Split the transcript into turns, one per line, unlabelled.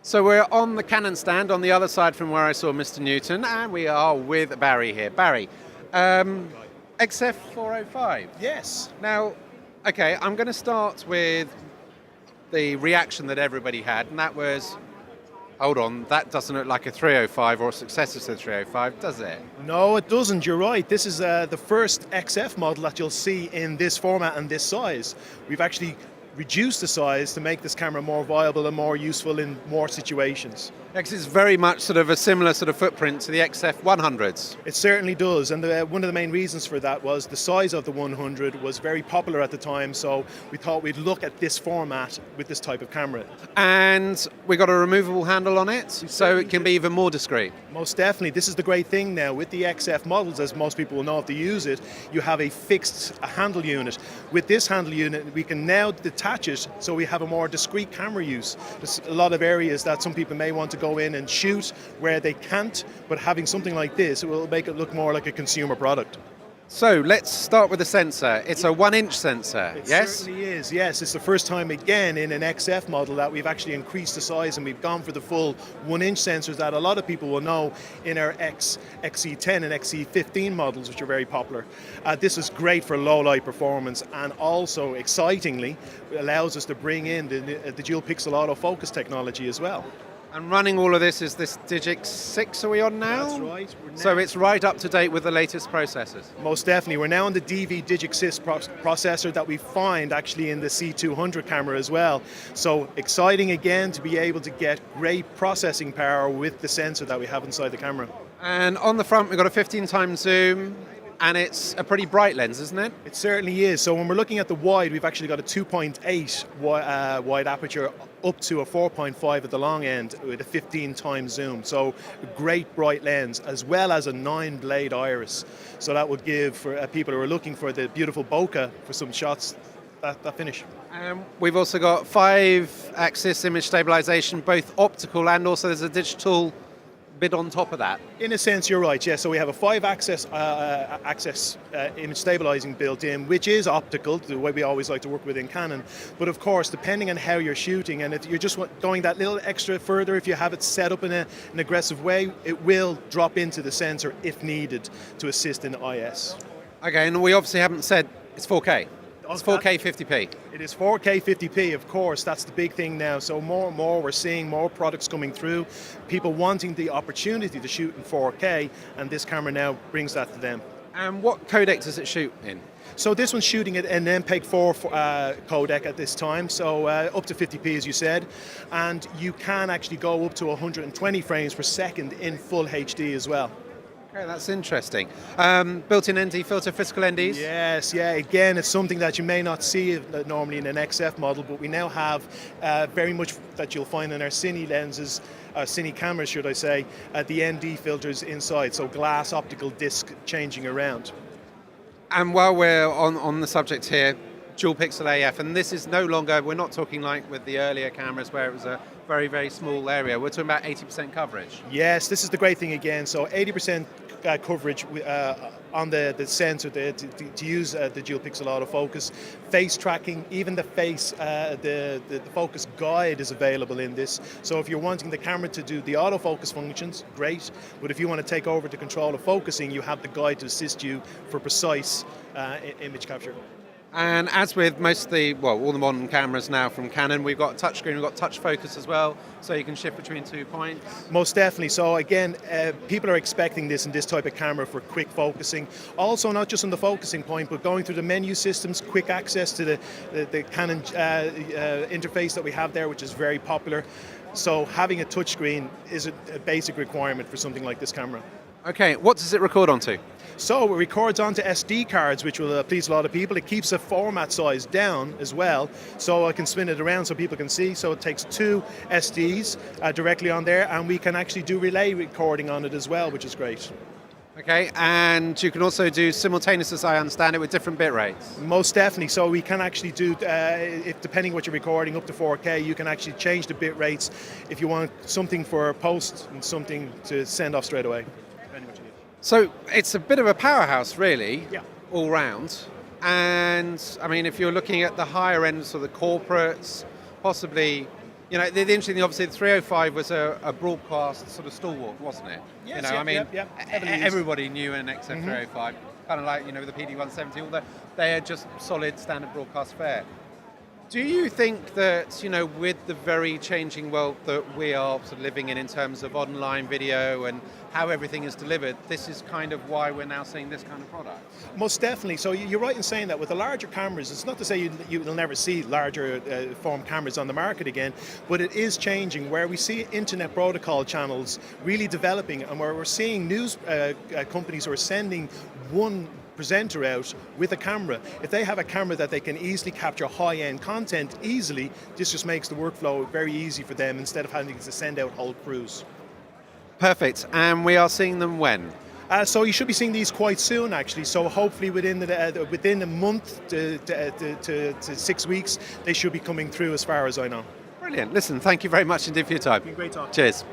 So we're on the Canon stand on the other side from where I saw Mr. Newton, and we are with Barry here. Barry, XF405.
Yes.
Now, okay, I'm going to start with the reaction that everybody had, and that was, hold on, that doesn't look like a 305 or a successor to the 305, does it?
No, it doesn't. You're right. This is the first XF model that you'll see in this format and this size. We've actually reduced the size to make this camera more viable and more useful in more situations.
Because it's very much sort of a similar sort of footprint to the XF100s.
It certainly does, and one of the main reasons for that was the size of the 100 was very popular at the time, so we thought we'd look at this format with this type of camera.
And we got a removable handle on it, so it can be even more discreet.
Most definitely. This is the great thing now. With the XF models, as most people will know if they use it, you have a fixed handle unit. With this handle unit, we can now detach it so we have a more discreet camera use. There's a lot of areas that some people may want to go in and shoot where they can't, but having something like this, it will make it look more like a consumer product.
So let's start with the sensor. It's a 1-inch sensor, yes?
It certainly is, yes. It's the first time again in an XF model that we've actually increased the size and we've gone for the full 1-inch sensors that a lot of people will know in our XE10 and XE15 models, which are very popular. This is great for low light performance, and also, excitingly, allows us to bring in the dual pixel autofocus technology as well.
And running all of this is this Digix 6 are we on now?
That's right.
So it's right up to date with the latest processors?
Most definitely. We're now on the DV Digix 6 processor that we find actually in the C200 camera as well. So exciting again to be able to get great processing power with the sensor that we have inside the camera.
And on the front we've got a 15 times zoom, and it's a pretty bright lens, isn't it?
It certainly is. So when we're looking at the wide, we've actually got a 2.8 wide aperture up to a 4.5 at the long end with a 15 times zoom. So a great bright lens, as well as a 9-blade iris. So that would give, for people who are looking for the beautiful bokeh for some shots, that finish.
We've also got 5-axis image stabilization, both optical and also there's a digital bit on top of that.
In a sense, you're right, yeah. So we have a 5-axis image stabilizing built in, which is optical, the way we always like to work with in Canon. But of course, depending on how you're shooting, and if you're just going that little extra further, if you have it set up in an aggressive way, it will drop into the sensor if needed to assist in IS.
Okay, and we obviously haven't said it's 4K. It's 4K 50p.
It is 4K 50p, of course. That's the big thing now. So more and more, we're seeing more products coming through, people wanting the opportunity to shoot in 4K, and this camera now brings that to them.
And what codec does it shoot in?
So this one's shooting at an MPEG-4 codec at this time, so up to 50p as you said, and you can actually go up to 120 frames per second in full HD as well.
Okay, that's interesting. Built-in ND filter, physical NDs?
Yes, yeah. Again, it's something that you may not see normally in an XF model, but we now have very much that you'll find in our Cine lenses, Cine cameras, should I say, the ND filters inside, so glass optical disc changing around.
And while we're on the subject here, dual pixel AF, and this is no longer, we're not talking like with the earlier cameras where it was a very, very small area. We're talking about 80% coverage.
Yes, this is the great thing again. So 80% coverage on the sensor to use the dual pixel autofocus. Face tracking, even the face, the focus guide is available in this. So if you're wanting the camera to do the autofocus functions, great. But if you want to take over the control of focusing, you have the guide to assist you for precise image capture.
And as with most of the, well, all the modern cameras now from Canon, we've got touchscreen, we've got touch focus as well, so you can shift between 2 points.
Most definitely. So again, people are expecting this in this type of camera for quick focusing. Also, not just on the focusing point, but going through the menu systems, quick access to the Canon interface that we have there, which is very popular. So having a touchscreen is a basic requirement for something like this camera.
Okay, what does it record onto?
So it records onto SD cards, which will please a lot of people. It keeps the format size down as well, so I can spin it around so people can see. So it takes 2 SDs directly on there, and we can actually do relay recording on it as well, which is great.
Okay, and you can also do simultaneous, as I understand it, with different bit rates.
Most definitely. So we can actually do, depending what you're recording, up to 4K, you can actually change the bit rates if you want something for post and something to send off straight away.
So it's a bit of a powerhouse, really,
yeah,
all round. And I mean, if you're looking at the higher ends of the corporates, possibly You know, the interesting thing, obviously, the 305 was a broadcast sort of stalwart, wasn't it?
Yes,
you know,
yep,
I mean,
yep, yep. Heavily used.
everybody knew an XF405, kind of like, you know, the PD170, although they are just solid standard broadcast fare. Do you think that, you know, with the very changing world that we are sort of living in terms of online video and how everything is delivered, this is kind of why we're now seeing this kind of product?
Most definitely. So you're right in saying that with the larger cameras, it's not to say you'll never see larger form cameras on the market again, but it is changing where we see internet protocol channels really developing and where we're seeing news companies who are sending one presenter out with a camera. If they have a camera that they can easily capture high-end content easily, this just makes the workflow very easy for them instead of having to send out whole crews.
Perfect. And we are seeing them when?
So you should be seeing these quite soon, actually. So hopefully within a month to 6 weeks, they should be coming through as far as I know.
Brilliant. Listen, thank you very much indeed for your time.
It's been great talking.
Cheers.